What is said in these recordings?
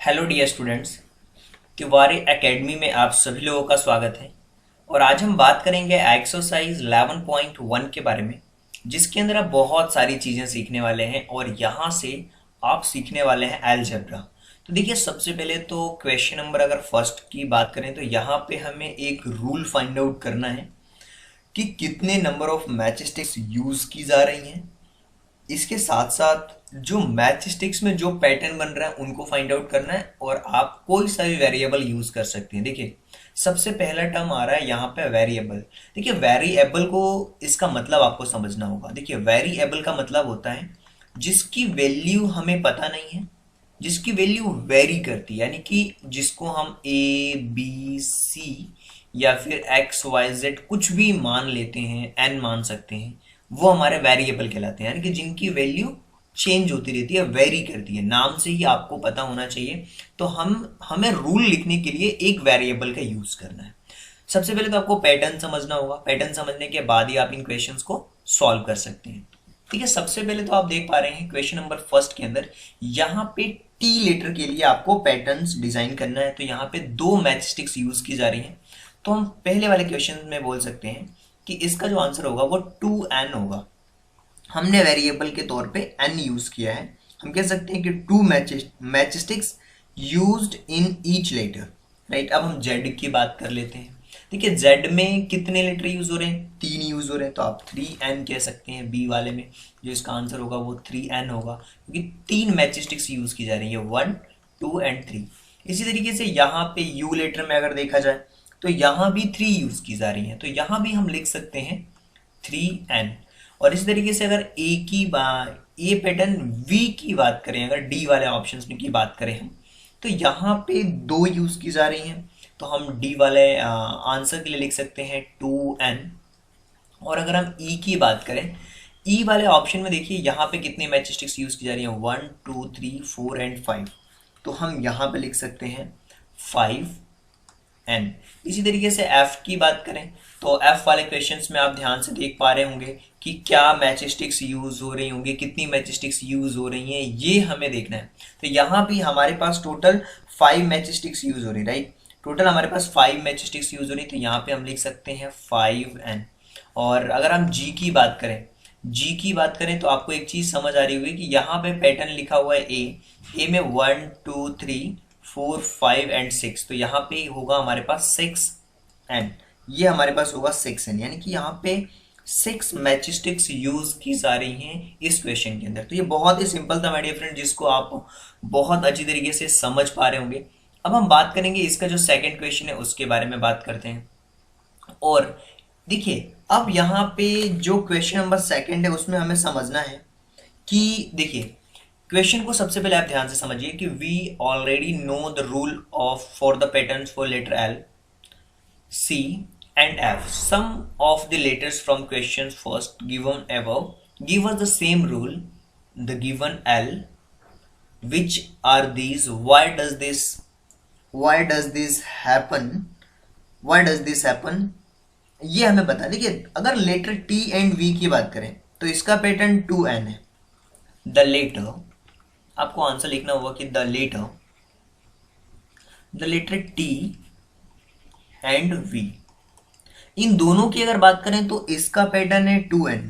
Hello dear students, Tiwari academy में आप सभी लोगों का स्वागत है। और आज हम बात करेंगे एक्सरसाइज 11.1 के बारे में, जिसके अंदर आप बहुत सारी चीज़ें सीखने वाले हैं और यहाँ से आप सीखने वाले हैं अलजेब्रा। तो देखिए, सबसे पहले तो क्वेश्चन नंबर अगर फर्स्ट की बात करें तो यहाँ पे हमें एक रूल फाइंड आउट करना है कि कितने number of match sticks use की जा रही हैं। इसके साथ साथ जो मैच स्टिक्स में जो पैटर्न बन रहा है उनको फाइंड आउट करना है और आप कोई सा भी वेरिएबल यूज कर सकते हैं। देखिए, सबसे पहला टर्म आ रहा है यहाँ पे वेरिएबल। देखिए, वेरिएबल को इसका मतलब आपको समझना होगा। देखिए, वेरिएबल का मतलब होता है जिसकी वैल्यू हमें पता नहीं है, जिसकी वैल्यू वेरी करती है, यानी कि जिसको हम ए बी सी या फिर एक्स वाई जेड कुछ भी मान लेते हैं, एन मान सकते हैं, वो हमारे वेरिएबल कहलाते हैं। यानी कि जिनकी वैल्यू चेंज होती रहती है, वेरी करती है। नाम से ही आपको पता होना चाहिए। तो हमें रूल लिखने के लिए एक वेरिएबल का यूज करना है। सबसे पहले तो आपको पैटर्न समझना होगा। पैटर्न समझने के बाद ही आप इन क्वेश्चंस को सॉल्व कर सकते हैं। ठीक है, सबसे पहले तो आप देख पा रहे हैं क्वेश्चन नंबर फर्स्ट के अंदर यहाँ पे टी लेटर के लिए आपको पैटर्न्स डिजाइन करना है। तो यहाँ पे दो मैच स्टिक्स यूज की जा रही हैं। तो हम पहले वाले क्वेश्चन में बोल सकते हैं कि इसका जो आंसर होगा वो 2n होगा। हमने वेरिएबल के तौर पे n यूज किया है। हम कह सकते हैं कि two match sticks used in each letter. Right, अब हम z की बात कर लेते हैं। देखिए, z में कितने लेटर यूज हो रहे हैं? 3 यूज हो रहे हैं। तो आप 3n कह सकते हैं। बी वाले में जो इसका आंसर होगा वो 3n होगा, क्योंकि 3 मैच स्टिक्स यूज की जा रही है, 1 2 एंड 3। इसी तरीके से यहाँ पे u लेटर में अगर देखा जाए तो यहाँ भी 3 यूज की जा रही है। तो यहाँ भी हम लिख सकते हैं 3n। और इस तरीके से अगर ए पैटर्न वी की बात करें, अगर डी वाले ऑप्शंस में की बात करें हम, तो यहाँ पे 2 यूज की जा रही हैं। तो हम डी वाले आंसर के लिए लिख सकते हैं 2n। और अगर हम ई की बात करें, ई वाले ऑप्शन में देखिए यहाँ पे कितने मैच स्टिक्स यूज की जा रही हैं, 1 2 3 4 एंड 5। तो हम यहाँ पे लिख सकते हैं 5n। इसी तरीके से एफ की बात करें तो एफ वाले क्वेश्चंस में आप ध्यान से देख पा रहे होंगे कि क्या मैच स्टिक्स यूज हो रही होंगी, कितनी मैच स्टिक्स यूज हो रही हैं, ये हमें देखना है। तो यहाँ भी हमारे पास टोटल 5 मैच स्टिक्स यूज हो रही, राइट। टोटल हमारे पास 5 मैच स्टिक्स यूज हो रही, तो यहाँ पे हम लिख सकते हैं 5n। और अगर हम जी की बात करें, जी की बात करें तो आपको एक चीज समझ आ रही होगी कि यहाँ पे पैटर्न लिखा हुआ है ए में 1 2 3 4 5 एंड 6। तो यहाँ पे होगा हमारे पास 6n। ये हमारे पास होगा 6n, यानी कि यहाँ पे 6 मैच स्टिक्स यूज की जा रही हैं इस क्वेश्चन के अंदर। तो ये बहुत ही सिंपल था माय डियर फ्रेंड, जिसको आप बहुत अच्छी तरीके से समझ पा रहे होंगे। अब हम बात करेंगे इसका जो सेकंड क्वेश्चन है उसके बारे में बात करते हैं। और देखिए, अब यहाँ पे जो क्वेश्चन नंबर सेकंड है उसमें हमें समझना है कि देखिए, क्वेश्चन को सबसे पहले आप ध्यान से समझिए कि we already know the rule of for the patterns for letter L C and F. Some of the letters from questions first given above give us the same rule, the given L. Which are these? Why does this happen? Why does this happen? ये हमें बता। देखिए, अगर letter T and V की बात करें तो इसका पैटर्न 2n है। द लेटर, आपको आंसर लिखना होगा कि the letter T and V, इन दोनों की अगर बात करें तो इसका पैटर्न है 2n।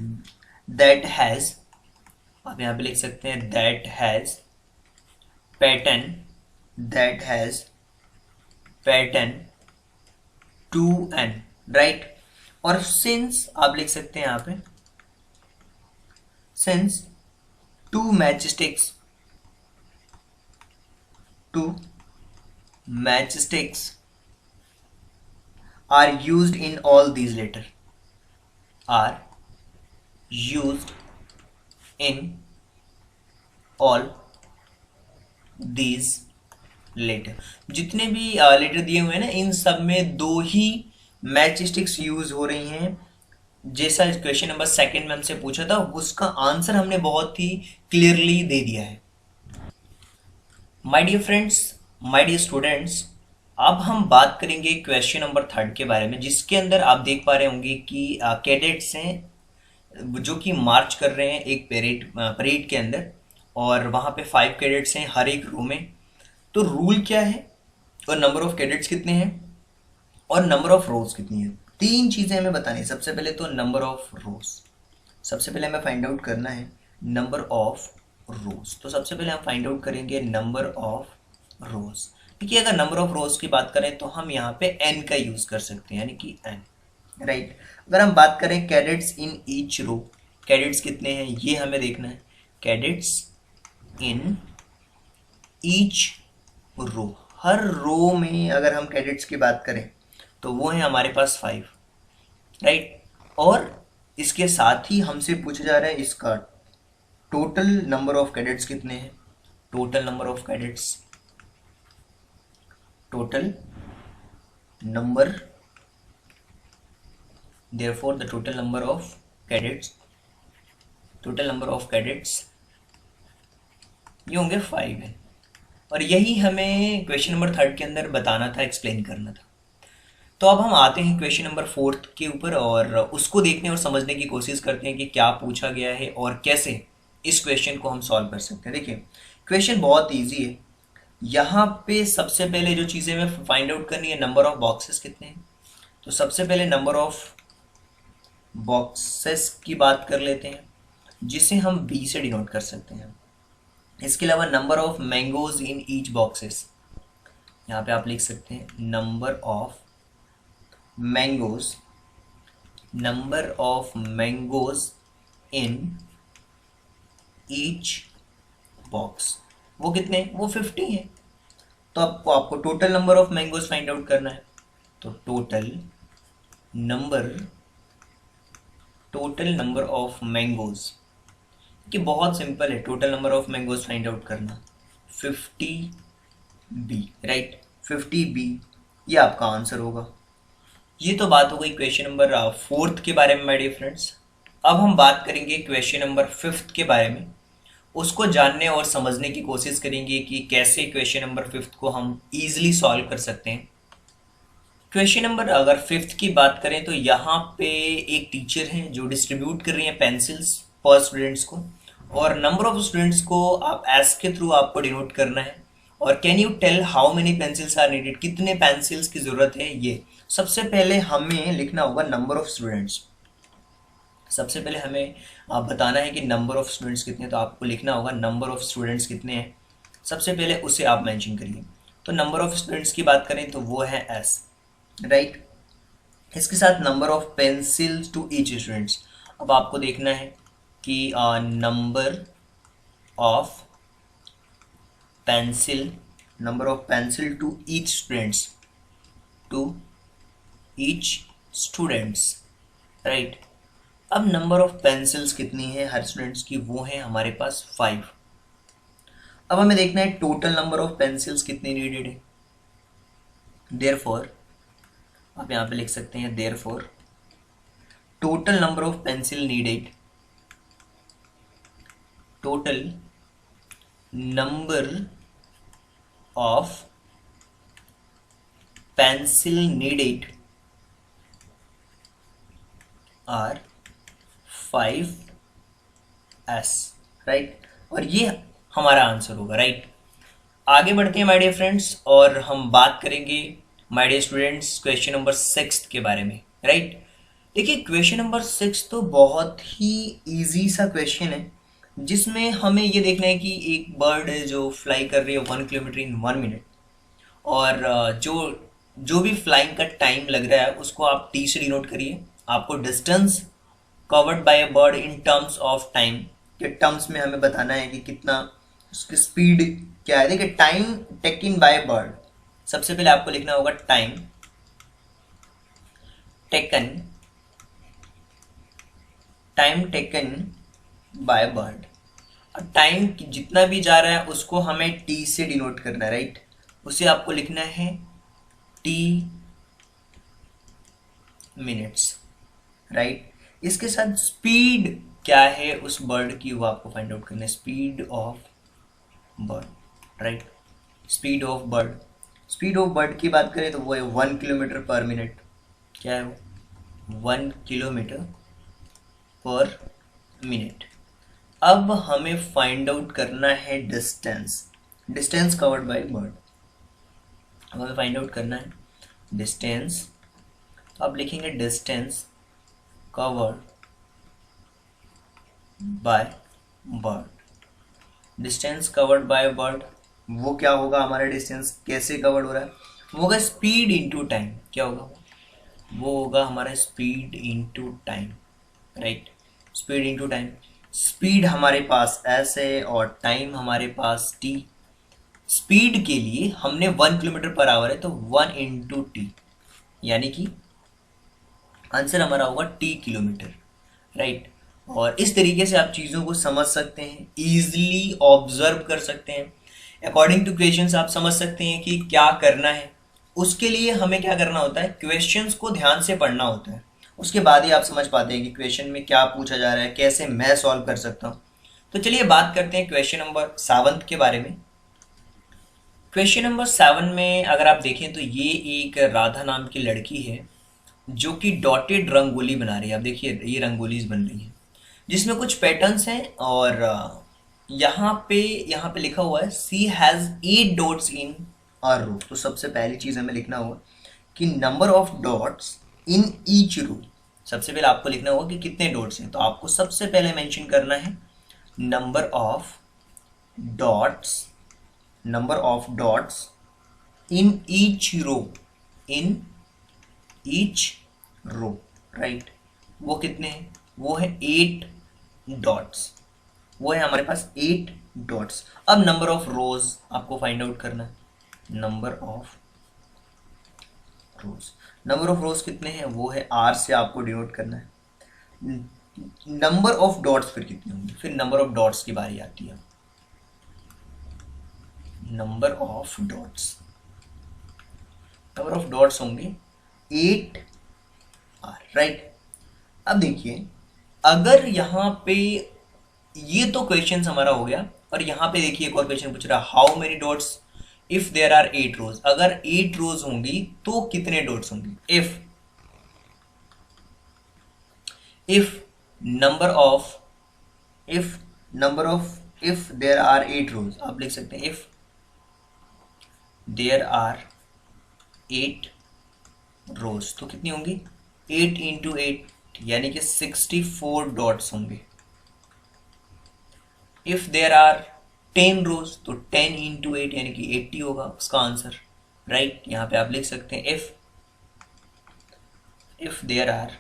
दैट हैज, आप यहां पे लिख सकते हैं that has pattern 2n, right. और सिंस आप लिख सकते हैं यहां पे since to match sticks are used in all these letter, are used in all these letter। जितने भी लेटर दिए हुए हैं ना, इन सब में 2 ही मैच स्टिक्स यूज हो रही हैं। जैसा क्वेश्चन नंबर सेकंड में हमसे पूछा था, उसका आंसर हमने बहुत ही क्लियरली दे दिया है। My dear friends, my dear students, अब हम बात करेंगे क्वेश्चन नंबर थर्ड के बारे में, जिसके अंदर आप देख पा रहे होंगे कि कैडेट्स हैं जो कि मार्च कर रहे हैं एक परेड के अंदर। और वहाँ पे 5 कैडेट्स हैं हर एक रो में। तो रूल क्या है और नंबर ऑफ कैडेट्स कितने हैं और नंबर ऑफ रोज कितनी है, तीन चीजें हमें बतानी है। सबसे पहले तो नंबर ऑफ रोज, सबसे पहले हमें फाइंड आउट करना है नंबर ऑफ रोज। तो सबसे पहले हम फाइंड आउट करेंगे नंबर ऑफ रोज। देखिए अगर नंबर ऑफ रोज की बात करें तो हम यहाँ पे n का यूज कर सकते हैं, यानी कि n, राइट। अगर हम बात करें cadets in each row, cadets कितने हैं ये हमें देखना है। कैडेट्स इन ईच रो, हर रो में अगर हम कैडेट्स की बात करें तो वो है हमारे पास 5, राइट। और इसके साथ ही हमसे पूछा जा रहा है इसका टोटल नंबर ऑफ कैडेट्स कितने हैं। Total number of cadets, total number, therefore the total number of cadets, total number of cadets ये होंगे 5 है। और यही हमें क्वेश्चन नंबर 3 के अंदर बताना था, एक्सप्लेन करना था। तो अब हम आते हैं क्वेश्चन नंबर 4 के ऊपर और उसको देखने और समझने की कोशिश करते हैं कि क्या पूछा गया है और कैसे इस क्वेश्चन को हम सॉल्व कर सकते हैं। देखिए क्वेश्चन बहुत इजी है। यहाँ पे सबसे पहले जो चीज़ें हमें फाइंड आउट करनी है, नंबर ऑफ बॉक्सेस कितने हैं। तो सबसे पहले नंबर ऑफ बॉक्सेस की बात कर लेते हैं, जिसे हम बी से डिनोट कर सकते हैं। इसके अलावा number of mangoes in each boxes, यहाँ पे आप लिख सकते हैं number of mangoes, number of mangoes in each box, वो कितने, वो 50 है। तो आपको total number of mangoes find out करना है। तो टोटल नंबर ऑफ मैंगोज, कि बहुत सिंपल है total number of mangoes find out करना, 50b, राइट। 50b ये आपका आंसर होगा। ये तो बात हो गई क्वेश्चन नंबर 4 के बारे में माय डियर फ्रेंड्स। अब हम बात करेंगे क्वेश्चन नंबर 5 के बारे में। उसको जानने और समझने की कोशिश करेंगे कि कैसे क्वेश्चन नंबर 5 को हम इजीली सॉल्व कर सकते हैं। क्वेश्चन नंबर अगर 5 की बात करें तो यहाँ पे एक टीचर हैं जो डिस्ट्रीब्यूट कर रही हैं पेंसिल्स पर स्टूडेंट्स को, और नंबर ऑफ स्टूडेंट्स को आप एस के थ्रू आपको डिनोट करना है। और can you tell how many pencils are needed, कितने पेंसिल्स की जरूरत है। ये सबसे पहले हमें लिखना होगा नंबर ऑफ स्टूडेंट्स। सबसे पहले हमें बताना है कि नंबर ऑफ स्टूडेंट्स कितने, तो आपको लिखना होगा नंबर ऑफ स्टूडेंट्स कितने हैं, सबसे पहले उसे आप मेंशन करिए। तो नंबर ऑफ स्टूडेंट्स की बात करें तो वो है एस, राइट। इसके साथ number of pencils to each students, अब आपको देखना है कि number of pencil to each students, right. अब नंबर ऑफ पेंसिल्स कितनी है हर स्टूडेंट्स की, वो है हमारे पास 5। अब हमें देखना है टोटल नंबर ऑफ पेंसिल्स कितनी नीडेड है। देयरफॉर आप यहाँ पे लिख सकते हैं therefore total number of pencil needed, total number of pencil needed are 5s, right. और ये हमारा आंसर होगा, राइट। आगे बढ़ते हैं माय डियर फ्रेंड्स और हम बात करेंगे my dear students question number 6 के बारे में, राइट। देखिए क्वेश्चन नंबर 6 तो बहुत ही इजी सा क्वेश्चन है, जिसमें हमें ये देखना है कि एक बर्ड है जो फ्लाई कर रही है 1 किलोमीटर इन 1 मिनट, और जो भी फ्लाइंग का टाइम लग रहा है उसको आप टी से डिनोट करिए। आपको distance covered by a bird in terms of time के टर्म्स में हमें बताना है कि कितना उसकी स्पीड क्या है। देखिए टाइम टेकन बाय बर्ड, सबसे पहले आपको लिखना होगा time taken by bird. Time जितना भी जा रहा है उसको हमें टी से डिनोट करना है, राइट। उसे आपको लिखना है टी मिनट्स, राइट। इसके साथ स्पीड क्या है उस बर्ड की वो आपको फाइंड आउट करना है, speed of bird, right. Speed of bird की बात करें तो वो है 1 किलोमीटर पर मिनट। क्या है वो, 1 किलोमीटर पर मिनट। अब हमें फाइंड आउट करना है डिस्टेंस कवर्ड बाय बर्ड। हमें फाइंड आउट करना है डिस्टेंस। तो आप लिखेंगे distance covered by bird. Distance covered by bird, वो क्या होगा, हमारा डिस्टेंस कैसे कवर्ड हो रहा है, वो होगा स्पीड इनटू टाइम। क्या होगा वो होगा हमारा speed into time, right. Speed into time, speed हमारे पास s है और टाइम हमारे पास t। स्पीड के लिए हमने 1 किलोमीटर पर आवर है तो 1 इंटू टी, यानी कि आंसर हमारा होगा t किलोमीटर, राइट। और इस तरीके से आप चीज़ों को समझ सकते हैं, इजीली ऑब्जर्व कर सकते हैं, अकॉर्डिंग टू क्वेश्चंस आप समझ सकते हैं कि क्या करना है। उसके लिए हमें क्या करना होता है, क्वेश्चंस को ध्यान से पढ़ना होता है, उसके बाद ही आप समझ पाते हैं कि क्वेश्चन में क्या पूछा जा रहा है, कैसे मैं सॉल्व कर सकता हूँ। तो चलिए बात करते हैं क्वेश्चन नंबर 7 के बारे में। क्वेश्चन नंबर 7 में अगर आप देखें तो ये एक राधा नाम की लड़की है जो कि डॉटेड रंगोली बना रही है। आप देखिए ये रंगोलीज बन रही है जिसमें कुछ पैटर्न्स हैं और यहाँ पे लिखा हुआ है सी हैज़ 8 डॉट्स इन अ रो। तो सबसे पहली चीज़ हमें लिखना होगा कि number of dots in each row. सबसे पहले आपको लिखना होगा कि कितने डॉट्स हैं, तो आपको सबसे पहले मेंशन करना है number of dots in each row, right. वो कितने हैं, वो है 8 डॉट्स, वो है हमारे पास 8 डॉट्स। अब नंबर ऑफ रोज आपको फाइंड आउट करना है, नंबर ऑफ रोज कितने हैं, वो है r से आपको डिनोट करना है। नंबर ऑफ डॉट्स फिर कितने होंगे, फिर नंबर ऑफ डॉट्स की बारी आती है। नंबर ऑफ डॉट्स होंगे 8r, राइट। अब देखिए अगर यहाँ पे ये तो क्वेश्चन हमारा हो गया, और यहाँ पे देखिए एक और क्वेश्चन पूछ रहा है how many dots if there are 8 rows. अगर 8 रोज होंगी तो कितने डॉट्स होंगी, इफ देयर आर 8 रोज, आप लिख सकते हैं इफ देयर आर 8 रोज तो कितनी होंगी 8 इंटू 8 यानी कि 64 डॉट्स होंगे। इफ देयर आर 10 रोज तो 10 इंटू 8 यानी कि 80 होगा उसका आंसर, राइट। यहाँ पे आप लिख सकते हैं इफ देयर आर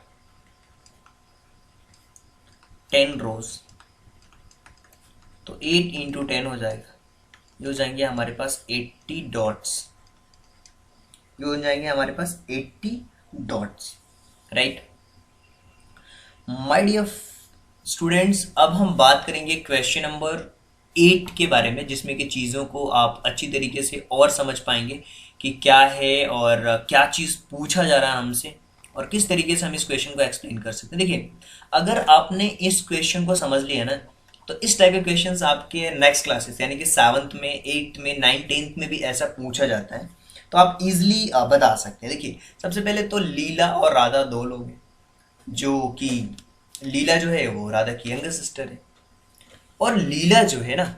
10 रोज तो 8 इंटू 10 हो जाएगा, ये हो जाएंगे हमारे पास 80 डॉट्स, ये हो जाएंगे हमारे पास 80 dots, right. My dear students, अब हम बात करेंगे क्वेश्चन नंबर 8 के बारे में, जिसमें कि चीज़ों को आप अच्छी तरीके से और समझ पाएंगे कि क्या है और क्या चीज़ पूछा जा रहा है हमसे और किस तरीके से हम इस क्वेश्चन को एक्सप्लेन कर सकते हैं। देखिए अगर आपने इस क्वेश्चन को समझ लिया ना तो इस टाइप के क्वेश्चंस आपके नेक्स्ट क्लासेस यानी कि 7th में 8th में 9th 10th में भी ऐसा पूछा जाता है, तो आप इजिली बता सकते हैं। देखिए सबसे पहले तो लीला और राधा 2 लोग हैं, जो कि लीला जो है वो राधा की यंगर सिस्टर है और लीला जो है ना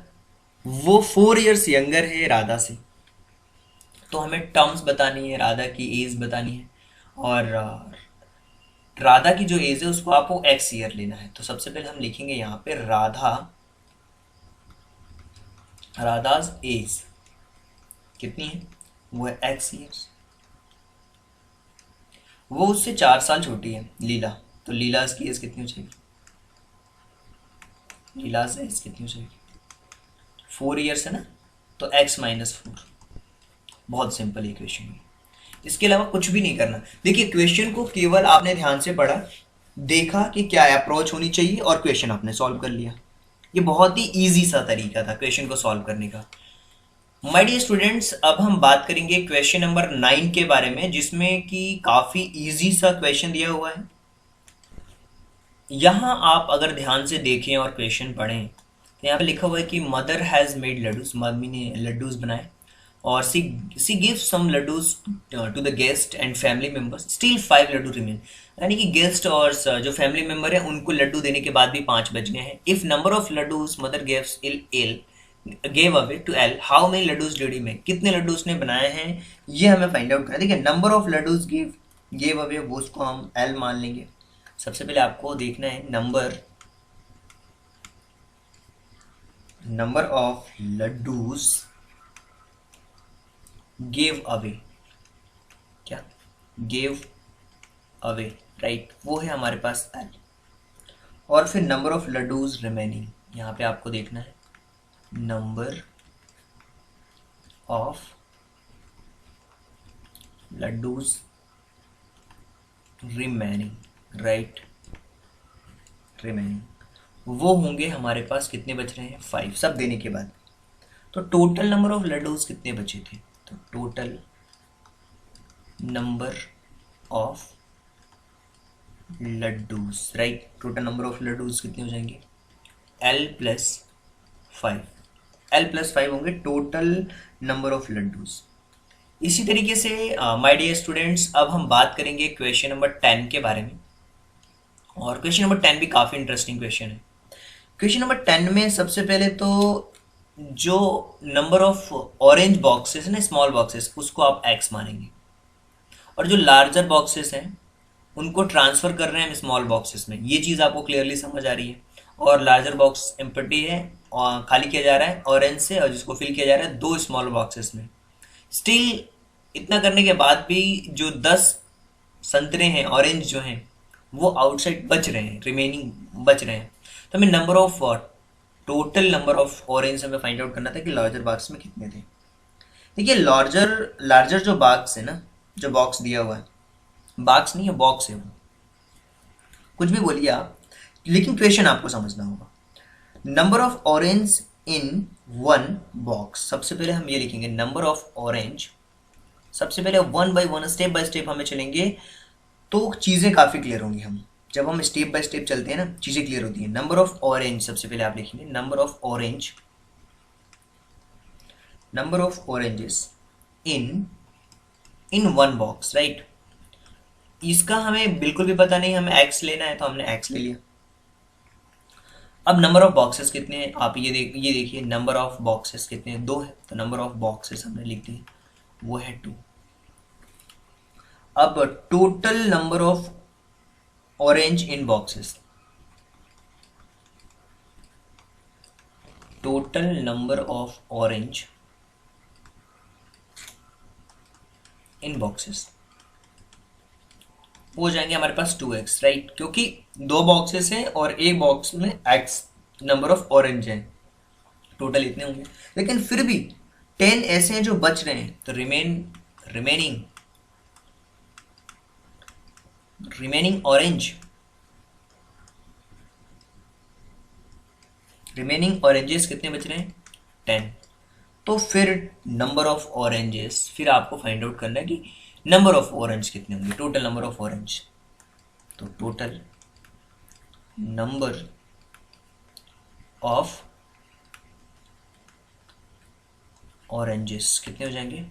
वो 4 इयर्स यंगर है राधा से। तो हमें टर्म्स बतानी है, राधा की एज बतानी है और राधा की जो एज है उसको आपको x ईयर लेना है। तो सबसे पहले हम लिखेंगे यहाँ पे राधाज एज कितनी है, वो है x ईयर्स। वो उससे 4 साल छोटी है लीला, तो लीलाज की एज कितनी हो जाएगी, लीलाज एज कितनी हो जाएगी 4 इयर्स है ना, तो x माइनस 4। बहुत सिंपल इक्वेशन है, इसके अलावा कुछ भी नहीं करना। देखिए क्वेश्चन को केवल आपने ध्यान से पढ़ा, देखा कि क्या अप्रोच होनी चाहिए और क्वेश्चन आपने सॉल्व कर लिया। ये बहुत ही इजी सा तरीका था क्वेश्चन को सॉल्व करने का। माय डियर स्टूडेंट्स, अब हम बात करेंगे क्वेश्चन नंबर 9 के बारे में, जिसमें कि काफी इजी सा क्वेश्चन दिया हुआ है। यहाँ आप अगर ध्यान से देखें और क्वेश्चन पढ़ें तो यहाँ पे लिखा हुआ है कि mother has made laddus, mummy ने लड्डूस बनाए और she gives some laddus to the guest and family members, still 5 laddu remain. यानी कि गेस्ट और जो फैमिली मेंबर है उनको लड्डू देने के बाद भी 5 बच गए हैं। If number of laddus mother gives इल गेव अवे टू एल how many laddus did he make, कितने लड्डू उसने बनाए हैं ये हमें फाइंड आउट करना है। देखिए number of laddoos gave away, वो उसको हम एल मान लेंगे। सबसे पहले आपको देखना है number of laddoos gave away, क्या गेव अवे, राइट, वो है हमारे पास एल। और फिर नंबर ऑफ लड्डूज रिमेनिंग, यहाँ पे आपको देखना है number of laddoos remaining, right, remaining, वो होंगे हमारे पास कितने बच रहे हैं 5 सब देने के बाद। तो टोटल नंबर ऑफ लड्डूज कितने बचे थे, तो total number of laddoos, right, total number of laddoos कितने हो जाएंगे L प्लस 5, L प्लस 5 होंगे टोटल नंबर ऑफ लड्डूज। इसी तरीके से माय डियर स्टूडेंट्स अब हम बात करेंगे क्वेश्चन नंबर 10 के बारे में। और क्वेश्चन नंबर 10 भी काफ़ी इंटरेस्टिंग क्वेश्चन है। क्वेश्चन नंबर 10 में सबसे पहले तो जो नंबर ऑफ ऑरेंज बॉक्सेस है ना, स्मॉल बॉक्सेस, उसको आप x मानेंगे, और जो लार्जर बॉक्सेस हैं उनको ट्रांसफर कर रहे हैं हम स्मॉल बॉक्सेस में। ये चीज़ आपको क्लियरली समझ आ रही है। और लार्जर बॉक्स एम्प्टी है और खाली किया जा रहा है ऑरेंज से, और जिसको फिल किया जा रहा है 2 स्मॉल बॉक्सेस में। स्टिल इतना करने के बाद भी जो 10 संतरे हैं ऑरेंज जो हैं वो आउटसाइड बच रहे हैं, रिमेनिंग बच रहे हैं। तो हमें number of total number of orange हमें फाइंड आउट करना था कि लार्जर बॉक्स में कितने थे। देखिए लार्जर जो बॉक्स है ना, जो बॉक्स दिया हुआ है, बॉक्स नहीं है बॉक्स है, वो कुछ भी बोलिए आप, लेकिन क्वेश्चन आपको समझना होगा। Number of orange in one box, सबसे पहले हम ये लिखेंगे नंबर ऑफ ऑरेंज, सबसे पहले 1 बाय 1 स्टेप बाय स्टेप हमें चलेंगे तो चीज़ें काफ़ी क्लियर होंगी। हम जब हम स्टेप बाय स्टेप चलते हैं ना चीज़ें क्लियर होती हैं। नंबर ऑफ ऑरेंज सबसे पहले आप लिखेंगे number of oranges in one box, right. इसका हमें बिल्कुल भी पता नहीं, हमें एक्स लेना है तो हमने एक्स ले लिया। अब नंबर ऑफ बॉक्सेस कितने हैं आप ये देखिए नंबर ऑफ बॉक्सेस कितने हैं, 2 है, तो नंबर ऑफ बॉक्सेस हमने लिख दिए वो है 2। अब total number of orange in boxes, total number of orange in boxes हो जाएंगे हमारे पास 2x, राइट, क्योंकि 2 बॉक्सेस हैं और एक बॉक्स में x नंबर ऑफ ऑरेंज हैं, टोटल इतने होंगे। लेकिन फिर भी 10 ऐसे हैं जो बच रहे हैं, तो रिमेनिंग ऑरेंजेस कितने बच रहे हैं 10। तो फिर नंबर ऑफ ऑरेंजेस, फिर आपको फाइंड आउट करना है कि नंबर ऑफ ऑरेंज कितने होंगे, टोटल नंबर ऑफ ऑरेंज। तो टोटल नंबर ऑफ ऑरेंजेस कितने हो जाएंगे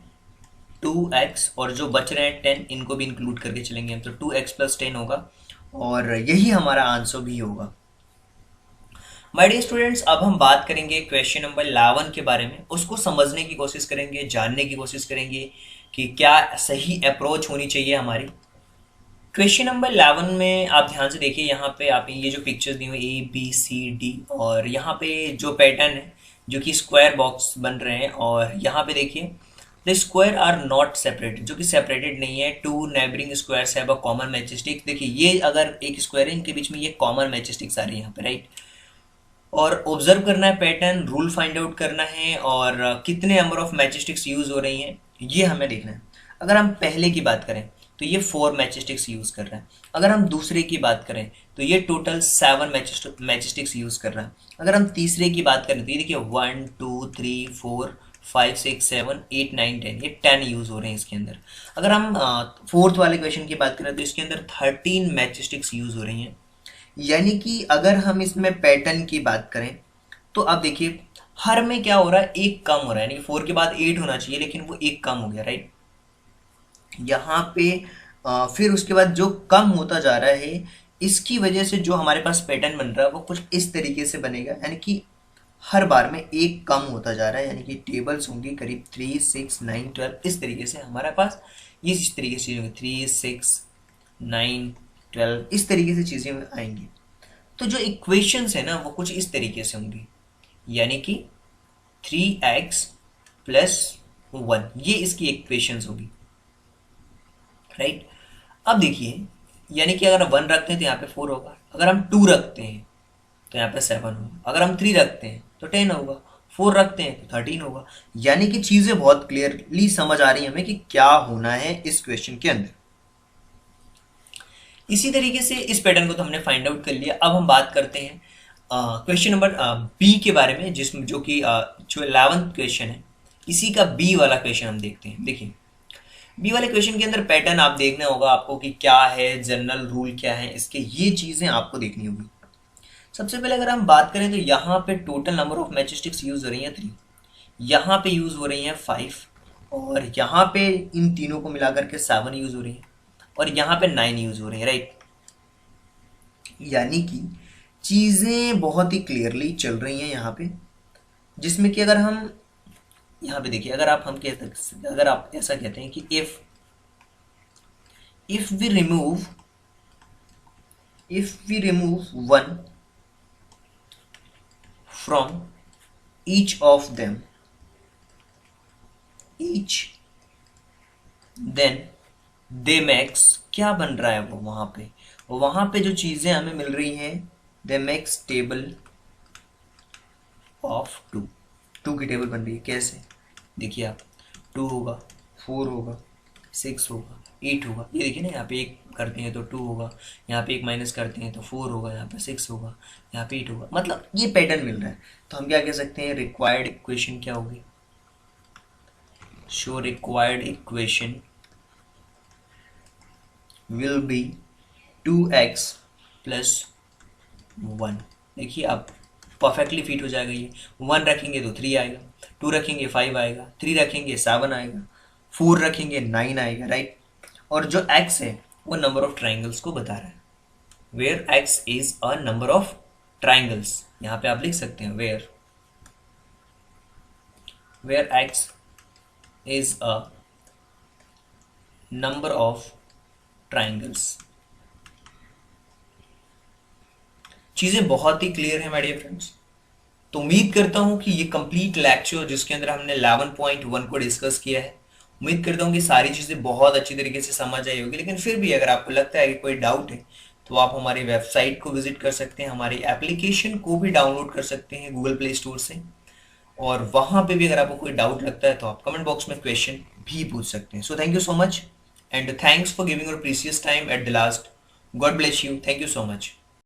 2x, और जो बच रहे हैं 10 इनको भी इंक्लूड करके चलेंगे हम, तो 2x प्लस 10 होगा, और यही हमारा आंसर भी होगा। माय डियर स्टूडेंट्स अब हम बात करेंगे क्वेश्चन नंबर 11 के बारे में। उसको समझने की कोशिश करेंगे, जानने की कोशिश करेंगे कि क्या सही अप्रोच होनी चाहिए हमारी। क्वेश्चन नंबर 11 में आप ध्यान से देखिए, यहाँ पे आप ये जो पिक्चर्स दी हुई ABCD, और यहाँ पे जो पैटर्न है जो कि स्क्वायर बॉक्स बन रहे हैं, और यहाँ पे देखिए the square are not separated, जो कि सेपरेटेड नहीं है। 2 neighbouring squares have a common matchstick. देखिए ये अगर एक स्क्वायर है, इनके बीच में ये कॉमन मैचस्टिक्स आ रही है यहाँ पे, राइट। और ऑब्जर्व करना है पैटर्न, रूल फाइंड आउट करना है, और कितने नंबर ऑफ मैचस्टिक्स यूज हो रही हैं ये हमें देखना है। अगर हम पहले की बात करें तो ये 4 मैचस्टिक्स यूज कर रहा है। अगर हम दूसरे की बात करें तो ये टोटल 7 मैचस्टिक्स यूज कर रहा है। अगर हम तीसरे की बात करें तो ये देखिए 1 2 3 4 5 6 7 8 9 10, ये 10 यूज हो रहे हैं इसके अंदर। अगर हम फोर्थ वाले क्वेश्चन की बात करें तो इसके अंदर 13 मैचस्टिक्स यूज हो रही हैं। यानी कि अगर हम इसमें पैटर्न की बात करें तो अब देखिए हर में क्या हो रहा है, एक कम हो रहा है, यानी 4 के बाद 8 होना चाहिए लेकिन वो एक कम हो गया, राइट। यहाँ पे फिर उसके बाद जो कम होता जा रहा है, इसकी वजह से जो हमारे पास पैटर्न बन रहा है वो कुछ इस तरीके से बनेगा, यानी कि हर बार में एक कम होता जा रहा है, यानी कि टेबल्स होंगी करीब 3, 6, 9, 12 इस तरीके से हमारे पास ये इस तरीके से होंगे 3, 6, 9, 12 इस तरीके से चीज़ें आएंगी। तो जो इक्वेशंस है ना वो कुछ इस तरीके से होंगी, यानी कि 3x प्लस 1 ये इसकी इक्वेशंस होगी, राइट। अब देखिए, यानी कि अगर हम 1 रखते हैं तो यहाँ पे 4 होगा, अगर हम 2 रखते हैं तो यहाँ पे 7 होगा, अगर हम 3 रखते हैं तो 10 होगा, 4 रखते हैं तो 13 होगा। यानी कि चीजें बहुत क्लियरली समझ आ रही है हमें कि क्या होना है इस क्वेश्चन के अंदर। इसी तरीके से इस पैटर्न को तो हमने फाइंड आउट कर लिया। अब हम बात करते हैं क्वेश्चन नंबर बी के बारे में, जिसमें जो कि जो 11th क्वेश्चन है, इसी का बी वाला क्वेश्चन हम देखते हैं। देखिए बी वाले क्वेश्चन के अंदर पैटर्न आप देखना होगा आपको कि क्या है, जनरल रूल क्या है इसके, ये चीजें आपको देखनी होगी। सबसे पहले अगर हम बात करें तो यहाँ पे total number of matchsticks use हो रही हैं 3, यहाँ पे यूज हो रही हैं 5, और यहाँ पे इन तीनों को मिलाकर के 7 यूज हो रही है, और यहाँ पे 9 यूज हो रही है, राइट। यानी कि चीजें बहुत ही क्लियरली चल रही हैं यहाँ पे, जिसमें कि अगर हम यहाँ पे देखिए, अगर आप अगर आप ऐसा कहते हैं कि if we remove 1 from each of them, then they makes, क्या बन रहा है वो वहां पे जो चीजें हमें मिल रही हैं, they makes टेबल ऑफ 2 की टेबल बन रही है। कैसे देखिए आप, 2 होगा, 4 होगा, 6 होगा, 8 होगा, ये देखिए ना, यहाँ पे एक करते हैं तो 2 होगा, यहाँ पे एक माइनस करते हैं तो 4 होगा, यहाँ पे 6 होगा, यहाँ पे 8 होगा, मतलब ये पैटर्न मिल रहा है। तो हम क्या कह सकते हैं, रिक्वायर्ड इक्वेशन क्या होगी, show required equation will be 2x plus 1। देखिए आप परफेक्टली फिट हो जाएगा ये। 1 रखेंगे तो 3 आएगा, 2 रखेंगे 5 आएगा, 3 रखेंगे 7 आएगा, 4 रखेंगे 9 आएगा, राइट। और जो x है वो नंबर ऑफ ट्राइंगल्स को बता रहा है, where x is a number of triangles. यहाँ पे आप लिख सकते हैं where x is a number of triangles. चीजें बहुत ही क्लियर है माय डियर फ्रेंड्स। तो उम्मीद करता हूं कि ये कंप्लीट लेक्चर जिसके अंदर हमने 11.1 को डिस्कस किया है, उम्मीद करता हूँ कि सारी चीज़ें बहुत अच्छी तरीके से समझ आई होगी। लेकिन फिर भी अगर आपको लगता है कि कोई डाउट है तो आप हमारी वेबसाइट को विजिट कर सकते हैं, हमारी एप्लीकेशन को भी डाउनलोड कर सकते हैं गूगल प्ले स्टोर से, और वहाँ पे भी अगर आपको कोई डाउट लगता है तो आप कमेंट बॉक्स में क्वेश्चन भी पूछ सकते हैं। So thank you so much and thanks for giving your precious time at the last. God bless you, thank you so much.